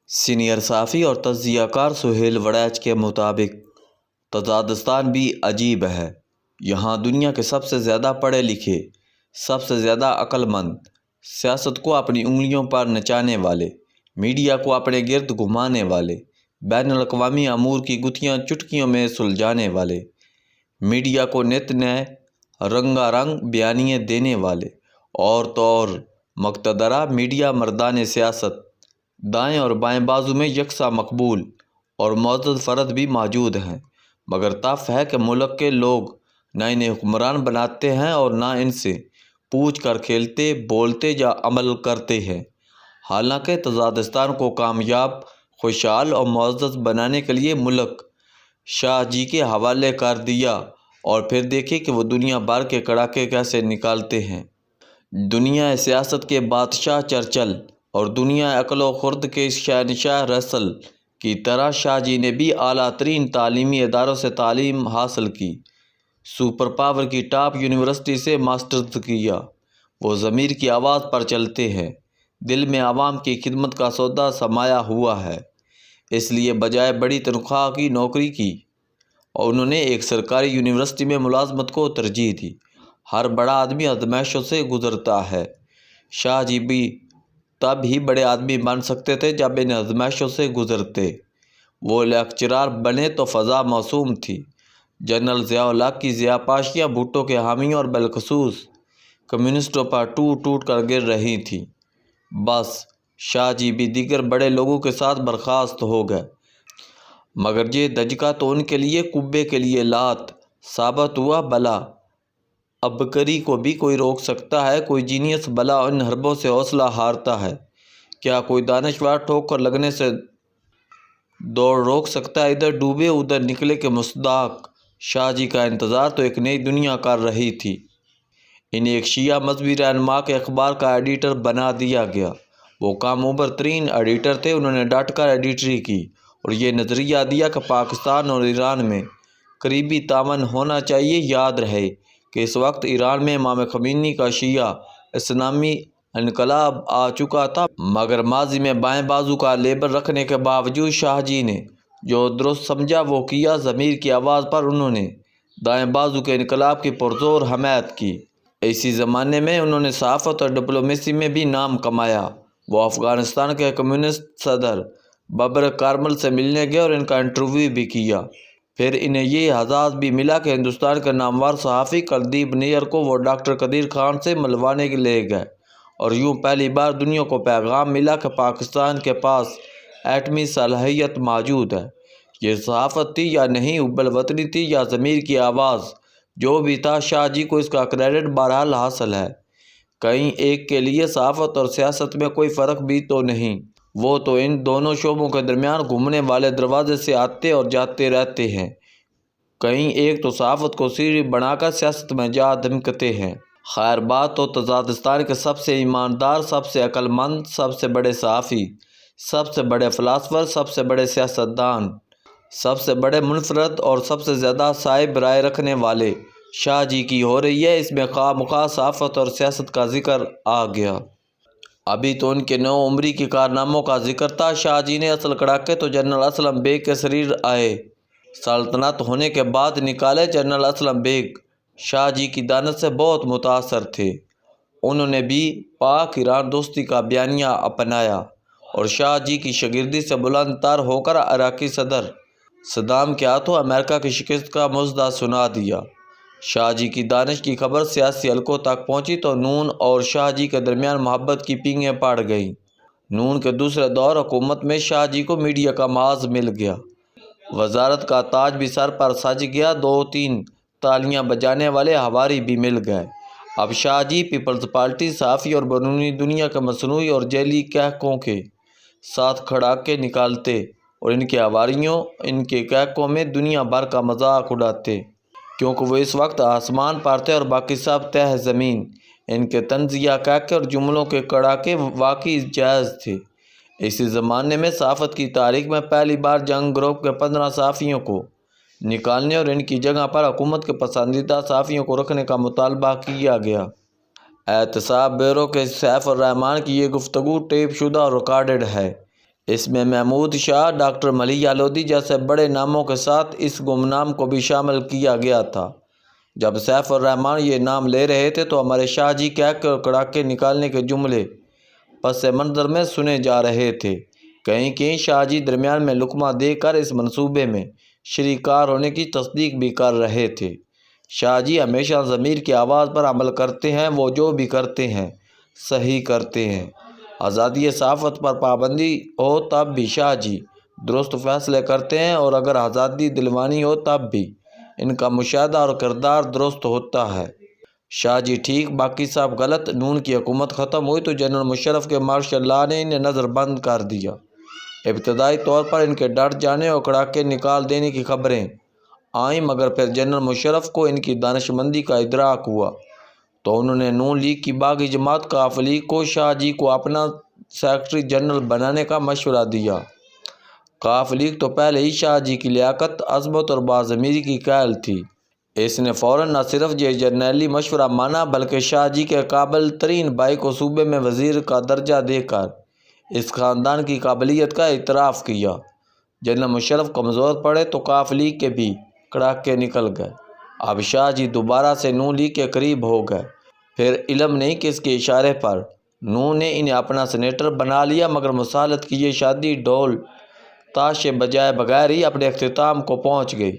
Senior صحافی اور تجزیہ کار سہیل وڑیچ کے مطابق تاجکستان بھی عجیب ہے۔ یہاں دنیا کے سب سے زیادہ پڑھے لکھے، سب سے زیادہ عقل مند، سیاست کو اپنی انگلیوں پر نچانے والے، میڈیا کو اپنے گرد گھمانے والے، بین الاقوامی امور کی گتھیاں چٹکیوں میں سلجھانے والے، میڈیا کو نت نئے رنگا رنگ بیانیے دینے والے اور تو اور مقتدرہ میڈیا مردان سیاست دائیں اور بائیں بازو میں یکساں مقبول اور معزز فرد بھی موجود ہیں، مگر طف ہے کہ ملک کے لوگ نہ انہیں حکمران بناتے ہیں اور نہ ان سے پوچھ کر کھیلتے، بولتے یا عمل کرتے ہیں۔ حالانکہ تاجکستان کو کامیاب، خوشحال اور معزز بنانے کے لیے ملک شاہ جی کے حوالے کر دیا اور پھر دیکھیں کہ وہ دنیا بھر کے کڑاکے کیسے نکالتے ہیں۔ دنیا سیاست کے بادشاہ چرچل اور دنیا عقل و خرد کے شہنشاہ رسل کی طرح شاہ جی نے بھی اعلیٰ ترین تعلیمی اداروں سے تعلیم حاصل کی، سپر پاور کی ٹاپ یونیورسٹی سے ماسٹرز کیا۔ وہ ضمیر کی آواز پر چلتے ہیں، دل میں عوام کی خدمت کا سودا سمایا ہوا ہے، اس لیے بجائے بڑی تنخواہ کی نوکری کی اور انہوں نے ایک سرکاری یونیورسٹی میں ملازمت کو ترجیح دی۔ ہر بڑا آدمی آزمائشوں سے گزرتا ہے۔ شاہ جی بھی تب ہی بڑے آدمی بن سکتے تھے جب ان آزمائشوں سے گزرتے۔ وہ لیکچرار بنے تو فضا موسوم تھی۔ جنرل ضیاء الحق کی ضیاءپاشیاں بھٹو کے حامیوں اور بالخصوص کمیونسٹوں پر ٹوٹ ٹوٹ کر گر رہی تھیں۔ بس شاہ جی بھی دیگر بڑے لوگوں کے ساتھ برخاست ہو گئے، مگر یہ دھچکا تو ان کے لیے قبے کے لیے لات ثابت ہوا۔ بھلا عبقری کو بھی کوئی روک سکتا ہے؟ کوئی جینیس بھلا ان حربوں سے حوصلہ ہارتا ہے؟ کیا کوئی دانشور ٹھوکر لگنے سے دوڑ روک سکتا ہے؟ ادھر ڈوبے ادھر نکلے کے مصداق شاہ جی کا انتظار تو ایک نئی دنیا کر رہی تھی۔ انہیں ایک شیعہ مذہبی رہنما کے اخبار کا ایڈیٹر بنا دیا گیا۔ وہ کاموبر ترین ایڈیٹر تھے۔ انہوں نے ڈٹ کر ایڈیٹری کی اور یہ نظریہ دیا کہ پاکستان اور ایران میں قریبی تعاون ہونا چاہیے۔ یاد رہے کہ اس وقت ایران میں امام خمینی کا شیعہ اسلامی انقلاب آ چکا تھا، مگر ماضی میں بائیں بازو کا لیبل رکھنے کے باوجود شاہ جی نے جو درست سمجھا وہ کیا۔ ضمیر کی آواز پر انہوں نے دائیں بازو کے انقلاب کی پرزور حمایت کی۔ اسی زمانے میں انہوں نے صحافت اور ڈپلومیسی میں بھی نام کمایا۔ وہ افغانستان کے کمیونسٹ صدر ببر کارمل سے ملنے گئے اور ان کا انٹرویو بھی کیا۔ پھر انہیں یہ اعزاز بھی ملا کہ ہندوستان کے نامور صحافی کلدیپ نیر کو وہ ڈاکٹر قدیر خان سے ملوانے لے گئے اور یوں پہلی بار دنیا کو پیغام ملا کہ پاکستان کے پاس ایٹمی صلاحیت موجود ہے۔ یہ صحافت تھی یا نہیں، حب الوطنی تھی یا ضمیر کی آواز، جو بھی تھا شاہ جی کو اس کا کریڈٹ بہرحال حاصل ہے۔ کہیں ایک کے لیے صحافت اور سیاست میں کوئی فرق بھی تو نہیں، وہ تو ان دونوں شعبوں کے درمیان گھومنے والے دروازے سے آتے اور جاتے رہتے ہیں۔ کہیں ایک تو صحافت کو سیڑھی بنا کر سیاست میں جا دھمکتے ہیں۔ خیر بات تو تاجکستان کے سب سے ایماندار، سب سے عقل مند، سب سے بڑے صحافی، سب سے بڑے فلاسفر، سب سے بڑے سیاستدان، سب سے بڑے منفرد اور سب سے زیادہ صائب رائے رکھنے والے شاہ جی کی ہو رہی ہے۔ اس میں خواہ مخواہ صحافت اور سیاست کا ذکر آ گیا۔ ابھی تو ان کے نو عمری کے کارناموں کا ذکر تھا۔ شاہ جی نے اصل کڑاکے تو جنرل اسلم بیگ کے سریر آئے سلطنت ہونے کے بعد نکالے۔ جنرل اسلم بیگ شاہ جی کی دانت سے بہت متاثر تھے۔ انہوں نے بھی پاک ایران دوستی کا بیانیہ اپنایا اور شاہ جی کی شاگردی سے بلند تر ہو کر عراقی صدر صدام کے ہاتھوں امریکہ کی شکست کا مژدہ سنا دیا۔ شاہ جی کی دانش کی خبر سیاسی حلقوں تک پہنچی تو نون اور شاہ جی کے درمیان محبت کی پینگیں پڑ گئیں۔ نون کے دوسرے دور حکومت میں شاہ جی کو میڈیا کا محاذ مل گیا، وزارت کا تاج بھی سر پر سج گیا، دو تین تالیاں بجانے والے ہواری بھی مل گئے۔ اب شاہ جی پیپلز پارٹی، صحافی اور بیرونی دنیا کے مصنوعی اور جعلی کہکوں کے ساتھ کھڑاکے نکالتے اور ان کے ہواریوں، ان کے کہکوں میں دنیا بھر کا مذاق اڑاتے، کیونکہ وہ اس وقت آسمان پر تھے اور باقی سب تہ زمین۔ ان کے طنزیہ کہکے اور جملوں کے کڑاکے واقعی جائز تھے۔ اسی زمانے میں صحافت کی تاریخ میں پہلی بار جنگ گروپ کے 15 صحافیوں کو نکالنے اور ان کی جگہ پر حکومت کے پسندیدہ صحافیوں کو رکھنے کا مطالبہ کیا گیا۔ احتساب بیورو کے سیف الرحمان کی یہ گفتگو ٹیپ شدہ اور ریکارڈڈ ہے۔ اس میں محمود شاہ، ڈاکٹر ملیح لودھی جیسے بڑے ناموں کے ساتھ اس گمنام کو بھی شامل کیا گیا تھا۔ جب سیف الرحمن یہ نام لے رہے تھے تو ہمارے شاہ جی کہہ کر کڑاکے نکالنے کے جملے پس منظر میں سنے جا رہے تھے۔ کہیں کہیں شاہ جی درمیان میں لقمہ دے کر اس منصوبے میں شریک کار ہونے کی تصدیق بھی کر رہے تھے۔ شاہ جی ہمیشہ ضمیر کی آواز پر عمل کرتے ہیں، وہ جو بھی کرتے ہیں صحیح کرتے ہیں۔ آزادی صحافت پر پابندی ہو تب بھی شاہ جی درست فیصلے کرتے ہیں، اور اگر آزادی دلوانی ہو تب بھی ان کا مشاہدہ اور کردار درست ہوتا ہے۔ شاہ جی ٹھیک، باقی سب غلط۔ نون کی حکومت ختم ہوئی تو جنرل مشرف کے مارشل لاء نے انہیں نظر بند کر دیا۔ ابتدائی طور پر ان کے ڈٹ جانے اور کڑاکے نکال دینے کی خبریں آئیں، مگر پھر جنرل مشرف کو ان کی دانش مندی کا ادراک ہوا تو انہوں نے نون لیگ کی باغی جماعت کاف لیگ کو شاہ جی کو اپنا سیکرٹری جنرل بنانے کا مشورہ دیا۔ کاف لیگ تو پہلے ہی شاہ جی کی لیاقت، عظمت اور باضمیری کی قائل تھی۔ اس نے فوراً نہ صرف یہ جرنیلی مشورہ مانا بلکہ شاہ جی کے قابل ترین بھائی کو صوبے میں وزیر کا درجہ دے کر اس خاندان کی قابلیت کا اعتراف کیا۔ جنرل مشرف کمزور پڑے تو کاف لیگ کے بھی کڑاکے نکل گئے۔ اب شاہ جی دوبارہ سے نون لیگ کے قریب ہو گئے۔ پھر علم نہیں کس کے اشارے پر نون نے انہیں اپنا سینیٹر بنا لیا، مگر مصالحت کی یہ شادی ڈھول تاشے بجائے بغیر ہی اپنے اختتام کو پہنچ گئی۔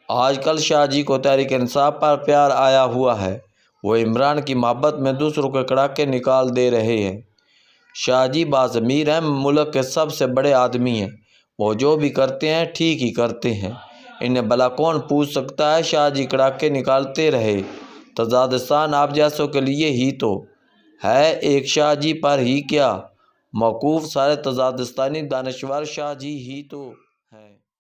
آج کل شاہ جی کو تحریک انصاف پر پیار آیا ہوا ہے، وہ عمران کی محبت میں دوسروں کے کڑاکے نکال دے رہے ہیں۔ شاہ جی باضمیر ہیں، ملک کے سب سے بڑے آدمی ہیں، وہ جو بھی کرتے ہیں ٹھیک ہی کرتے ہیں، انہیں بھلا کون پوچھ سکتا ہے۔ شاہ جی کڑاکے نکالتے رہے۔ تزادستان آپ جیسوں کے لیے ہی تو ہے، ایک شاہ جی پر ہی کیا موقوف سارے تزادستانی دانشور شاہ جی ہی تو ہیں۔